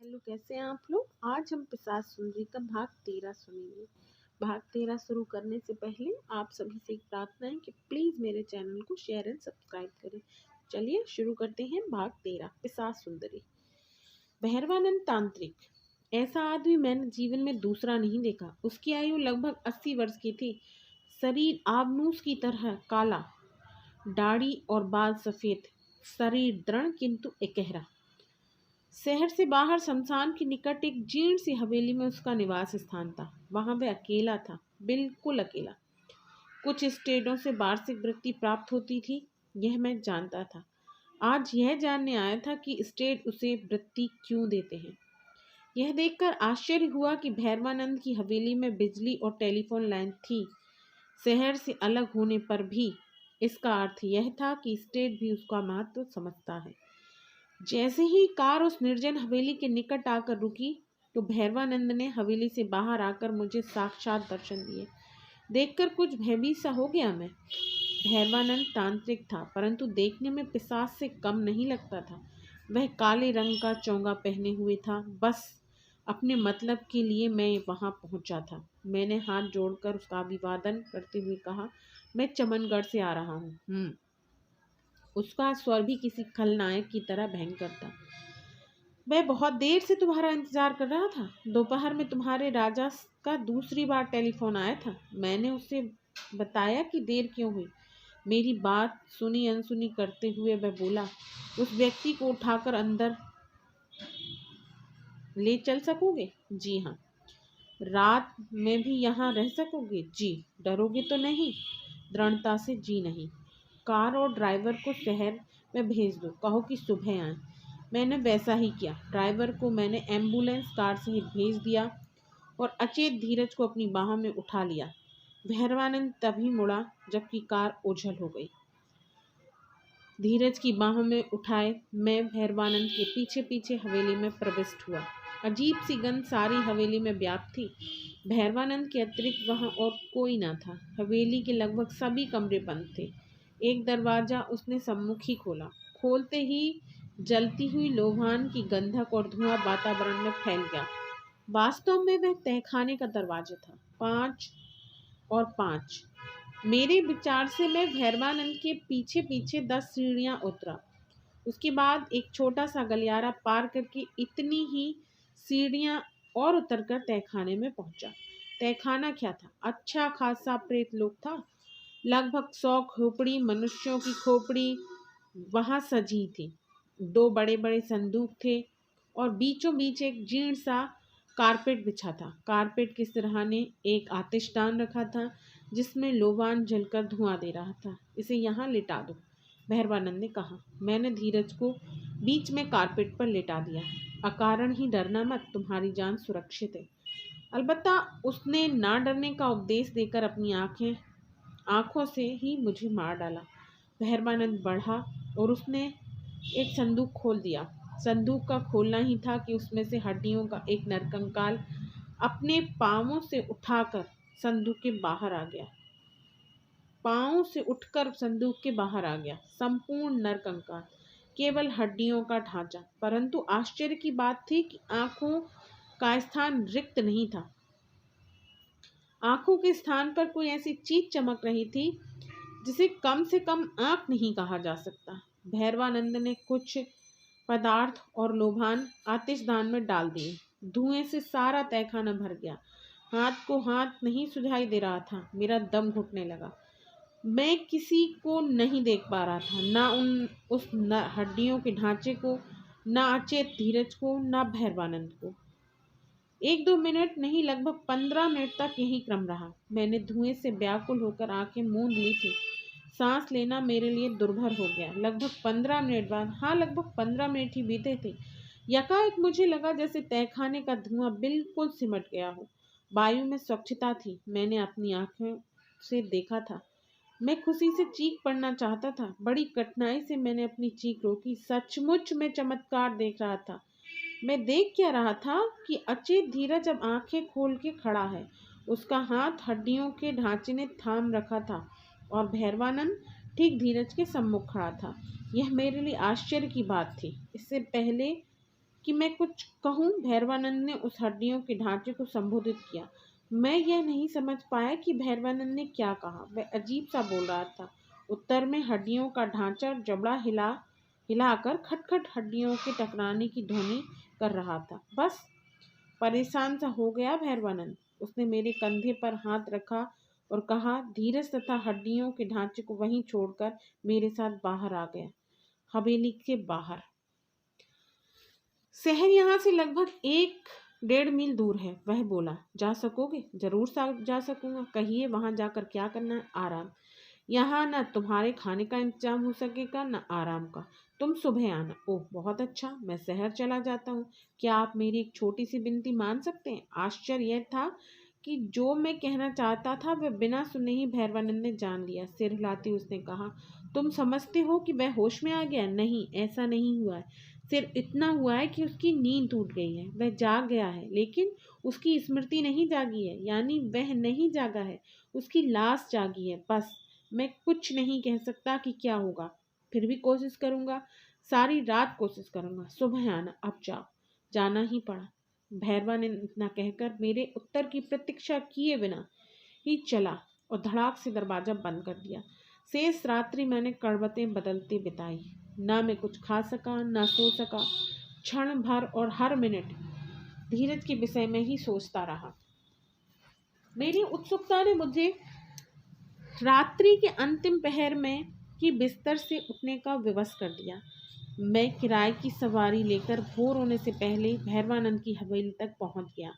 Hello, कैसे हैं आप लोग। आज हम पिशाच सुंदरी का भाग 13 सुनेंगे। भाग 13 शुरू करने से पहले आप सभी से एक प्रार्थना है कि प्लीज़ मेरे चैनल को शेयर एंड सब्सक्राइब करें। चलिए शुरू करते हैं भाग 13 पिशाच सुंदरी। भैरवानंद तांत्रिक। ऐसा आदमी मैंने जीवन में दूसरा नहीं देखा। उसकी आयु लगभग 80 वर्ष की थी। शरीर आबनूस की तरह काला, दाढ़ी और बाल सफ़ेद, शरीर दृढ़ किंतु एकहरा। शहर से बाहर शमशान के निकट एक जीर्ण सी हवेली में उसका निवास स्थान था। वहां वह अकेला था, बिल्कुल अकेला। कुछ स्टेटों से वार्षिक वृत्ति प्राप्त होती थी, यह मैं जानता था। आज यह जानने आया था कि स्टेट उसे वृत्ति क्यों देते हैं। यह देखकर आश्चर्य हुआ कि भैरवानंद की हवेली में बिजली और टेलीफोन लाइन थी। शहर से अलग होने पर भी इसका अर्थ यह था कि स्टेट भी उसका महत्व समझता है। जैसे ही कार उस निर्जन हवेली के निकट आकर रुकी तो भैरवानंद ने हवेली से बाहर आकर मुझे साक्षात दर्शन दिए। देखकर कुछ भयभीत सा हो गया मैं। भैरवानंद तांत्रिक था, परंतु देखने में पिशाच से कम नहीं लगता था। वह काले रंग का चोंगा पहने हुए था। बस अपने मतलब के लिए मैं वहां पहुंचा था। मैंने हाथ जोड़कर उसका अभिवादन करते हुए कहा, मैं चमनगढ़ से आ रहा हूँ। उसका स्वर भी किसी खलनायक की तरह भयंकर था। मैं बहुत देर से तुम्हारा इंतजार कर रहा था। दोपहर में तुम्हारे राजा का दूसरी बार टेलीफोन आया था। मैंने उसे बताया कि देर क्यों हुई। मेरी बात सुनी अनसुनी करते हुए वह बोला, उस व्यक्ति को उठाकर अंदर ले चल सकोगे? जी हाँ। रात में भी यहाँ रह सकोगे? जी। डरोगे तो नहीं? दृढ़ता से जी नहीं। कार और ड्राइवर को शहर में भेज दो, कहो कि सुबह आए। मैंने वैसा ही किया। ड्राइवर को मैंने एम्बुलेंस कार से ही भेज दिया और अचेत धीरज को अपनी बाहों में उठा लिया। भैरवानंद तभी मुड़ा जबकि कार ओझल हो गई। धीरज की बाहों में उठाए मैं भैरवानंद के पीछे पीछे हवेली में प्रविष्ट हुआ। अजीब सी गंध सारी हवेली में व्याप्त थी। भैरवानंद के अतिरिक्त वहां और कोई न था। हवेली के लगभग सभी कमरे बंद थे। एक दरवाजा उसने सम्मुख ही खोला। खोलते ही जलती हुई लोहान की गंधक और धुआं वातावरण में फैल गया। वास्तव में वह तहखाने का दरवाजा था। 5 और 5। मेरे विचार से मैं भैरवानंद के पीछे पीछे 10 सीढ़ियां उतरा। उसके बाद एक छोटा सा गलियारा पार करके इतनी ही सीढ़ियां और उतरकर तहखाने में पहुंचा। तहखाना क्या था, अच्छा खासा प्रेत लोक था। लगभग 100 खोपड़ी मनुष्यों की खोपड़ी वहां सजी थी। 2 बड़े बड़े संदूक थे और बीचों बीच एक जीर्ण सा कारपेट बिछा था। कारपेट के सिरहाने एक आतिशदान रखा था जिसमें लोबान जलकर धुआं दे रहा था। इसे यहाँ लिटा दो, भैरवानंद ने कहा। मैंने धीरज को बीच में कारपेट पर लिटा दिया। अकारण ही डरना मत, तुम्हारी जान सुरक्षित है। अलबत्ता उसने ना डरने का उपदेश देकर अपनी आंखों से ही मुझे मार डाला। भैरवानंद बढ़ा और उसने एक संदूक खोल दिया। संदूक का खोलना ही था कि उसमें से हड्डियों का एक नरकंकाल अपने पांवों से उठाकर संदूक के बाहर आ गया। पांव से उठकर संदूक के बाहर आ गया। संपूर्ण नरकंकाल, केवल हड्डियों का ढांचा। परंतु आश्चर्य की बात थी कि आंखों का स्थान रिक्त नहीं था। आंखों के स्थान पर कोई ऐसी चीज चमक रही थी जिसे कम से कम आंख नहीं कहा जा सकता। भैरवानंद ने कुछ पदार्थ और लोभान आतिशदान में डाल दिए। धुएं से सारा तहखाना भर गया। हाथ को हाथ नहीं सुझाई दे रहा था। मेरा दम घुटने लगा। मैं किसी को नहीं देख पा रहा था, ना उस हड्डियों के ढांचे को, ना अचेत धीरज को, ना भैरवानंद को। 1-2 मिनट नहीं, लगभग 15 मिनट तक यही क्रम रहा। मैंने धुएं से व्याकुल होकर आंखें मूंद ली थी। सांस लेना मेरे लिए दुर्भर हो गया। लगभग 15 मिनट बाद, लगभग 15 मिनट ही बीते थे, यकाएक मुझे लगा जैसे तहखाने का धुआं बिल्कुल सिमट गया हो। वायु में स्वच्छता थी। मैंने अपनी आंखों से देखा था। मैं खुशी से चीख पड़ना चाहता था। बड़ी कठिनाई से मैंने अपनी चीख रोकी। सचमुच मैं चमत्कार देख रहा था। मैं देख क्या रहा था कि अचेत धीरज अब आंखें खोल के खड़ा है। उसका हाथ हड्डियों के ढांचे ने थाम रखा था और भैरवानंद ठीक धीरज के सम्मुख खड़ा था। यह मेरे लिए आश्चर्य की बात थी। इससे पहले कि मैं कुछ कहूँ? भैरवानंद ने उस हड्डियों के ढांचे को संबोधित किया। मैं यह नहीं समझ पाया कि भैरवानंद ने क्या कहा। वह अजीब सा बोल रहा था। उत्तर में हड्डियों का ढांचा और जबड़ा हिलाकर खटखट हड्डियों के टकराने की ध्वनि कर रहा था। बस परेशान सा हो गया भैरवानंद। उसने मेरे कंधे पर हाथ रखा और कहा, धीरज, तथा हड्डियों के ढांचे को वहीं छोड़कर मेरे साथ बाहर आ गया। हवेली के बाहर। शहर यहाँ से लगभग 1-1.5 मील दूर है। वह बोला, जा सकोगे? जरूर जा सकूंगा। कहिए, वहां जाकर क्या करना है? आराम। यहाँ न तुम्हारे खाने का इंतजाम हो सकेगा न आराम का। तुम सुबह आना। ओह, बहुत अच्छा। मैं शहर चला जाता हूँ। क्या आप मेरी एक छोटी सी विनती मान सकते हैं? आश्चर्य यह था कि जो मैं कहना चाहता था वह बिना सुने ही भैरवानंद ने जान लिया। सिर हिलाते उसने कहा, तुम समझते हो कि वह होश में आ गया? नहीं, ऐसा नहीं हुआ है। सिर्फ इतना हुआ है कि उसकी नींद टूट गई है। वह जाग गया है, लेकिन उसकी स्मृति नहीं जागी है। यानी वह नहीं जागा है, उसकी लाश जागी है। बस। मैं कुछ नहीं कह सकता कि क्या होगा, फिर भी कोशिश करूंगा। सारी रात कोशिश करूंगा। सुबह आना। अब जाओ। जाना ही पड़ा। भैरवा ने इतना कहकर मेरे उत्तर की प्रतीक्षा किए बिना ही चला और धड़ाक से दरवाजा बंद कर दिया। शेष रात्रि मैंने करवटें बदलते बिताई। ना मैं कुछ खा सका, ना सो सका। क्षण भर और हर मिनट धीरज के विषय में ही सोचता रहा। मेरी उत्सुकता ने मुझे रात्रि के अंतिम पहर में ही बिस्तर से उठने का विवश कर दिया। मैं किराए की सवारी लेकर भोर होने से पहले भैरवानंद की हवेली तक पहुंच गया।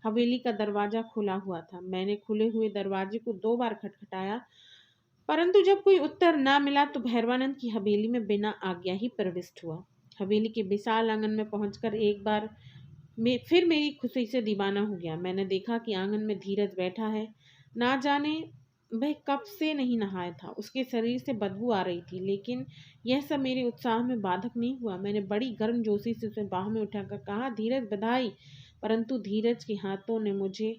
हवेली का दरवाजा खुला हुआ था। मैंने खुले हुए दरवाजे को 2 बार खटखटाया, परंतु जब कोई उत्तर न मिला तो भैरवानंद की हवेली में बिना आज्ञा ही प्रविष्ट हुआ। हवेली के विशाल आंगन में पहुंचकर एक बार फिर मेरी खुशी से दीवाना हो गया। मैंने देखा कि आंगन में धीरज बैठा है। ना जाने वह कब से नहीं नहाया था। उसके शरीर से बदबू आ रही थी, लेकिन यह सब मेरे उत्साह में बाधक नहीं हुआ। मैंने बड़ी गर्मजोशी से उसे बाहों में उठाकर कहा, धीरज, बधाई। परंतु धीरज के हाथों ने मुझे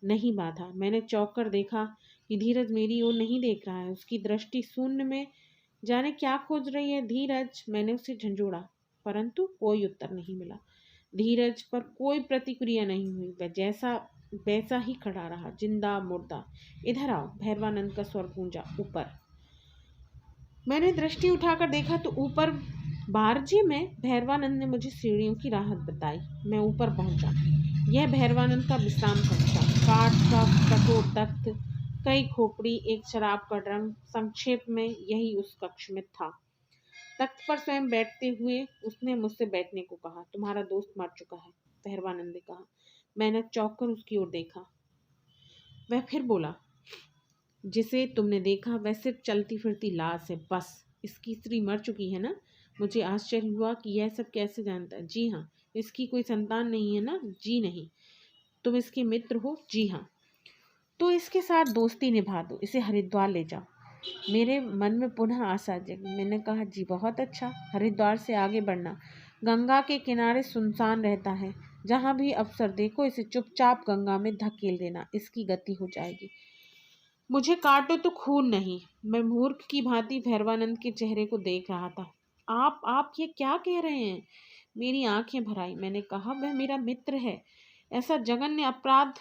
नहीं बांधा। मैंने चौंक कर देखा कि धीरज मेरी ओर नहीं देख रहा है। उसकी दृष्टि शून्य में जाने क्या खोज रही है। धीरज, मैंने उसे झंझोड़ा, परंतु कोई उत्तर नहीं मिला। धीरज पर कोई प्रतिक्रिया नहीं हुई। वह जैसा वैसा ही खड़ा रहा, जिंदा मुर्दा। इधर आओ, भैरवानंद का स्वर गूंजा। ऊपर। मैंने दृष्टि उठाकर देखा तो ऊपर बारजे में भैरवानंद ने मुझे सीढ़ियों की राहत बताई। मैं ऊपर पहुंचा। यह भैरवानंद का विश्राम कक्ष था। काठ का कठोर तख्त, कई खोपड़ी, एक शराब का ड्रम। संक्षेप में यही उस कक्ष में था। तख्त पर स्वयं बैठते हुए उसने मुझसे बैठने को कहा। तुम्हारा दोस्त मर चुका है, भैरवानंद ने कहा। मैंने चौंक कर उसकी ओर देखा। वह फिर बोला, जिसे तुमने देखा वह सिर्फ चलती फिरती लाश है, बस। इसकी स्त्री मर चुकी है ना? मुझे आश्चर्य हुआ कि यह सब कैसे जानता है। जी हाँ। इसकी कोई संतान नहीं है ना? जी नहीं। तुम इसके मित्र हो? जी हाँ। तो इसके साथ दोस्ती निभा दो, इसे हरिद्वार ले जाओ। मेरे मन में पुनः आशा जगी। मैंने कहा, जी बहुत अच्छा। हरिद्वार से आगे बढ़ना। गंगा के किनारे सुनसान रहता है। जहाँ भी अवसर देखो इसे चुपचाप गंगा में धकेल देना, इसकी गति हो जाएगी। मुझे काटो तो खून नहीं। मैं मूर्ख की भांति भैरवानंद के चेहरे को देख रहा था। आप ये क्या कह रहे हैं? मेरी आंखें भर आई। मैंने कहा, वह मेरा मित्र है। ऐसा जघन्य अपराध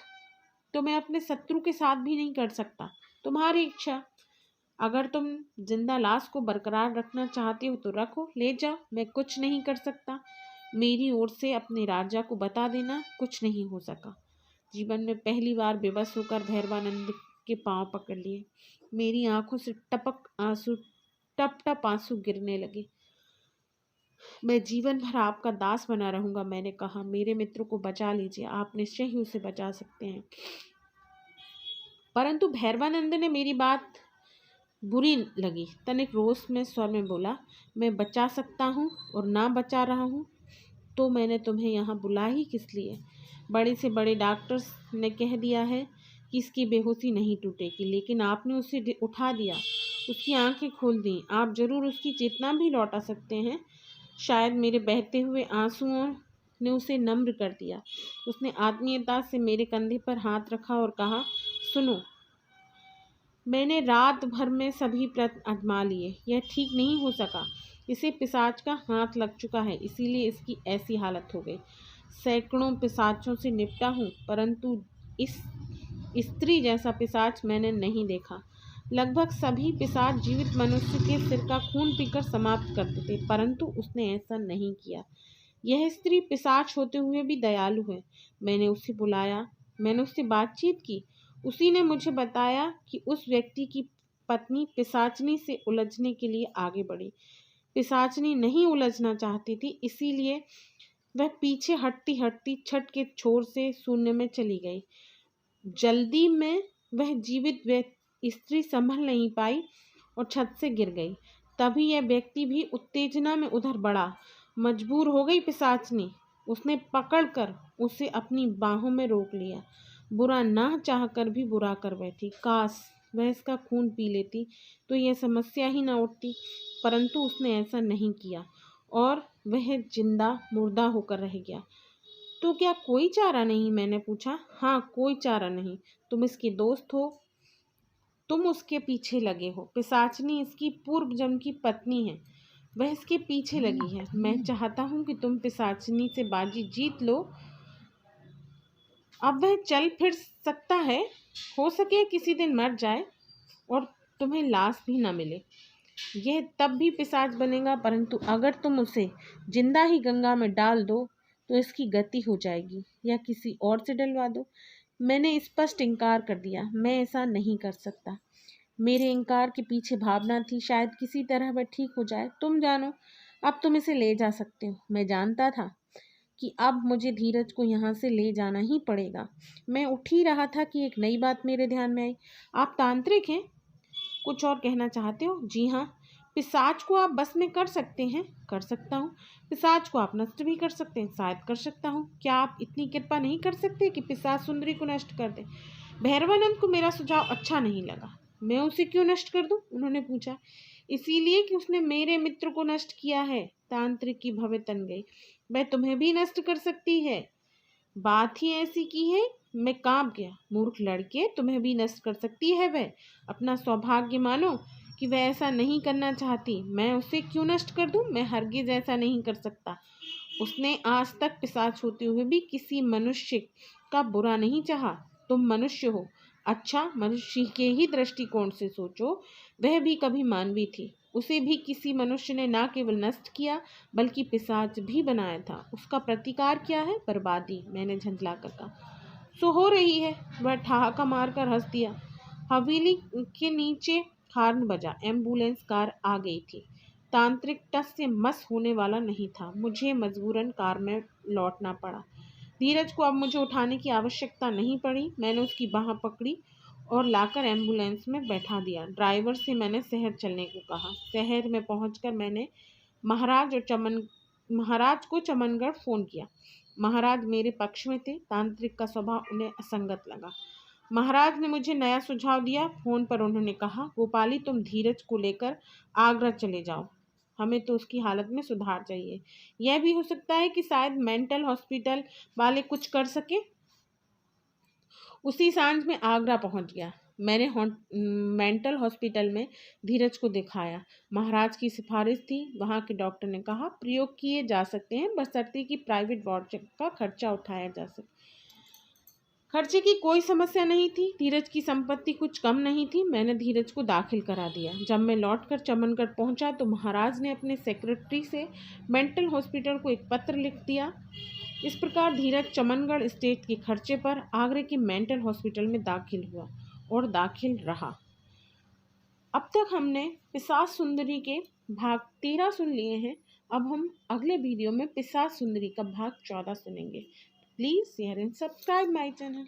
तो मैं अपने शत्रु के साथ भी नहीं कर सकता। तुम्हारी इच्छा। अगर तुम जिंदा लाश को बरकरार रखना चाहते हो तो रखो, ले जाओ। मैं कुछ नहीं कर सकता। मेरी ओर से अपने राजा को बता देना, कुछ नहीं हो सका। जीवन में पहली बार बेबस होकर भैरवानंद के पांव पकड़ लिए। मेरी आंखों से टप टप आंसू गिरने लगे। मैं जीवन भर आपका दास बना रहूंगा। मैंने कहा, मेरे मित्र को बचा लीजिए, आप निश्चय ही उसे बचा सकते हैं। परंतु भैरवानंद ने मेरी बात बुरी लगी। तनिक रोष में स्वर में बोला, मैं बचा सकता हूँ और ना बचा रहा हूँ तो मैंने तुम्हें यहाँ बुला ही किस लिए? बड़े से बड़े डॉक्टर्स ने कह दिया है कि इसकी बेहोशी नहीं टूटेगी, लेकिन आपने उसे उठा दिया, उसकी आंखें खोल दी। आप जरूर उसकी चेतना भी लौटा सकते हैं। शायद मेरे बहते हुए आंसुओं ने उसे नम्र कर दिया। उसने आत्मीयता से मेरे कंधे पर हाथ रखा और कहा, सुनो, मैंने रात भर में सभी प्रयत्न आजमा लिए, यह ठीक नहीं हो सका। इसे पिशाच का हाथ लग चुका है, इसीलिए इसकी ऐसी हालत हो गई। सैकड़ों पिशाचों से निपटा हूँ, परंतु इस स्त्री जैसा पिशाच मैंने नहीं देखा। लगभग सभी पिशाच जीवित मनुष्य के सिर का खून पीकर समाप्त करते थे, परंतु उसने ऐसा नहीं किया। यह स्त्री पिशाच होते हुए भी दयालु है। मैंने उसे बुलाया, मैंने उससे बातचीत की। उसी ने मुझे बताया कि उस व्यक्ति की पत्नी पिशाचनी से उलझने के लिए आगे बढ़ी। पिशाचनी नहीं उलझना चाहती थी, इसीलिए वह पीछे हटती हटती छत के छोर से शून्य में चली गई। जल्दी में वह जीवित स्त्री संभल नहीं पाई और छत से गिर गई। तभी यह व्यक्ति भी उत्तेजना में उधर बढ़ा। मजबूर हो गई पिशाचनी, उसने पकड़कर उसे अपनी बाहों में रोक लिया। बुरा ना चाहकर भी बुरा कर बैठी। काश वह इसका खून पी लेती तो यह समस्या ही ना उठती, परंतु उसने ऐसा नहीं किया और वह जिंदा मुर्दा होकर रह गया। तो क्या कोई चारा नहीं? मैंने पूछा। हाँ, कोई चारा नहीं। तुम इसके दोस्त हो, तुम उसके पीछे लगे हो। पिशाचनी इसकी पूर्व जन्म की पत्नी है, वह इसके पीछे लगी है। मैं चाहता हूँ कि तुम पिशाचनी से बाजी जीत लो। अब वह चल फिर सकता है, हो सके किसी दिन मर जाए और तुम्हें लाश भी ना मिले। यह तब भी पिशाच बनेगा, परंतु अगर तुम उसे जिंदा ही गंगा में डाल दो तो इसकी गति हो जाएगी, या किसी और से डलवा दो। मैंने स्पष्ट इनकार कर दिया, मैं ऐसा नहीं कर सकता। मेरे इनकार के पीछे भावना थी, शायद किसी तरह वह ठीक हो जाए। तुम जानो, अब तुम इसे ले जा सकते हो। मैं जानता था कि अब मुझे धीरज को यहाँ से ले जाना ही पड़ेगा। मैं उठ ही रहा था कि एक नई बात मेरे ध्यान में आई। आप तांत्रिक हैं? कुछ और कहना चाहते हो? जी हाँ। पिशाच को आप बस में कर सकते हैं? कर सकता हूँ। पिशाच को आप नष्ट भी कर सकते हैं? शायद कर सकता हूँ। क्या आप इतनी कृपा नहीं कर सकते कि पिशाच सुंदरी को नष्ट कर दे? भैरवानंद को मेरा सुझाव अच्छा नहीं लगा। मैं उसे क्यों नष्ट कर दूं? उन्होंने पूछा। इसीलिए कि उसने मेरे मित्र को नष्ट किया है। तांत्रिक की भवें तन गई। वह तुम्हें भी नष्ट कर सकती है। बात ही ऐसी की है, मैं कांप गया। मूर्ख लड़के, तुम्हें भी नष्ट कर सकती है वह। अपना सौभाग्य मानो कि वह ऐसा नहीं करना चाहती। मैं उसे क्यों नष्ट कर दूं? मैं हरगिज ऐसा नहीं कर सकता। उसने आज तक पिशाच होते हुए भी किसी मनुष्य का बुरा नहीं चाहा। तुम मनुष्य हो। अच्छा, मनुष्य के ही दृष्टिकोण से सोचो, वह भी कभी मानवी थी। उसे भी किसी मनुष्य ने न केवल नष्ट किया बल्कि पिशाच भी बनाया था। उसका प्रतिकार क्या है? बर्बादी। मैंने झंझला कर कहा। सो हो रही है। वह ठहाका मारकर हंस दिया। हवेली के नीचे हॉर्न बजा। एम्बुलेंस कार आ गई थी। तांत्रिक टस से मस होने वाला नहीं था। मुझे मजबूरन कार में लौटना पड़ा। धीरज को अब मुझे उठाने की आवश्यकता नहीं पड़ी। मैंने उसकी बाह पकड़ी और लाकर एम्बुलेंस में बैठा दिया। ड्राइवर से मैंने शहर चलने को कहा। शहर में पहुंचकर मैंने महाराज को चमनगढ़ फ़ोन किया। महाराज मेरे पक्ष में थे। तांत्रिक का स्वभाव उन्हें असंगत लगा। महाराज ने मुझे नया सुझाव दिया। फ़ोन पर उन्होंने कहा, गोपाली, तुम धीरज को लेकर आगरा चले जाओ। हमें तो उसकी हालत में सुधार चाहिए। यह भी हो सकता है कि शायद मेंटल हॉस्पिटल वाले कुछ कर सके। उसी सांझ में आगरा पहुंच गया। मैंने मेंटल हॉस्पिटल में धीरज को दिखाया। महाराज की सिफारिश थी। वहाँ के डॉक्टर ने कहा प्रयोग किए जा सकते हैं, बशर्ते कि प्राइवेट वार्ड का खर्चा उठाया जा सके। खर्चे की कोई समस्या नहीं थी। धीरज की संपत्ति कुछ कम नहीं थी। मैंने धीरज को दाखिल करा दिया। जब मैं लौटकर चमनगढ़ पहुंचा तो महाराज ने अपने सेक्रेटरी से मेंटल हॉस्पिटल को एक पत्र लिख दिया। इस प्रकार धीरज चमनगढ़ स्टेट के खर्चे पर आगरे के मेंटल हॉस्पिटल में दाखिल हुआ और दाखिल रहा। अब तक हमने पिशाच सुंदरी के भाग 13 सुन लिए हैं। अब हम अगले वीडियो में पिशाच सुंदरी का भाग 14 सुनेंगे। Please share and subscribe my channel.